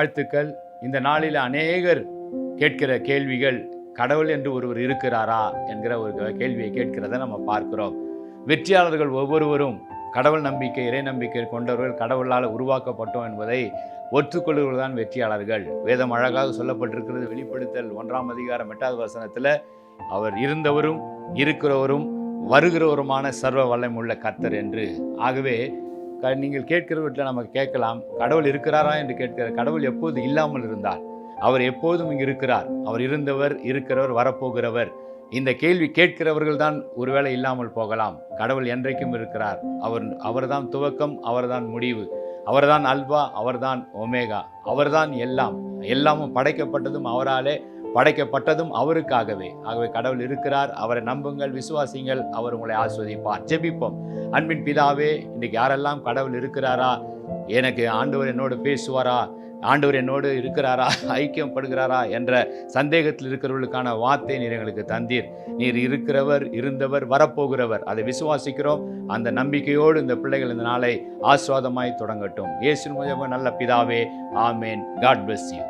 வாழ்த்துக்கள். இந்த நாளில் அநேகர் கேட்கிற கேள்விகள், கடவுள் என்று ஒருவர் இருக்கிறாரா என்கிற ஒரு கேள்வியை கேட்கிறத நம்ம பார்க்கிறோம். வெற்றியாளர்கள் ஒவ்வொருவரும் கடவுள் நம்பிக்கை, இறை நம்பிக்கை கொண்டவர்கள், கடவுளால் உருவாக்கப்பட்டோம் என்பதை ஒற்றுக்கொள்வர்கள் தான் வெற்றியாளர்கள். வேதம் அழகாக சொல்லப்பட்டிருக்கிறது. வெளிப்படுத்தல் 1ஆம் அதிகாரம் 8வது வசனத்தில், அவர் இருந்தவரும் இருக்கிறவரும் வருகிறவருமான சர்வ வல்லமையுள்ள கர்த்தர் என்று. ஆகவே நீங்கள் கேட்கிறவற்றில் நமக்கு கேட்கலாம், கடவுள் இருக்கிறாரா என்று கேட்கிற. கடவுள் எப்போது இல்லாமல் இருந்தார்? அவர் எப்போதும் இங்கு இருக்கிறார். அவர் இருந்தவர், இருக்கிறவர், வரப்போகிறவர். இந்த கேள்வி கேட்கிறவர்கள் தான் ஒருவேளை இல்லாமல் போகலாம். கடவுள் என்றைக்கும் இருக்கிறார். அவர்தான் துவக்கம், அவர்தான் முடிவு, அவர்தான் அல்பா, அவர்தான் ஒமேகா, அவர்தான் எல்லாம். எல்லாமும் படைக்கப்பட்டதும் அவராலே, படைக்கப்பட்டதும் அவருக்காகவே. ஆகவே கடவுள் இருக்கிறார். அவரை நம்புங்கள், விசுவாசிங்கள், அவர் உங்களை ஆஸ்வதிப்பார். ஜெபிப்போம். அன்பின் பிதாவே, இன்றைக்கு யாரெல்லாம் கடவுள் இருக்கிறாரா, எனக்கு ஆண்டவர் என்னோடு பேசுவாரா, ஆண்டவர் என்னோடு இருக்கிறாரா, ஐக்கியப்படுகிறாரா என்ற சந்தேகத்தில் இருக்கிறவர்களுக்கான வார்த்தை நீர் எங்களுக்கு தந்தீர். நீர் இருக்கிறவர், இருந்தவர், வரப்போகிறவர். அதை விசுவாசிக்கிறோம். அந்த நம்பிக்கையோடு இந்த பிள்ளைகள் இந்த நாளை ஆஸ்வாதமாய் தொடங்கட்டும். இயேசுவின் மூலமாக நல்ல பிதாவே, ஆமேன். God bless you.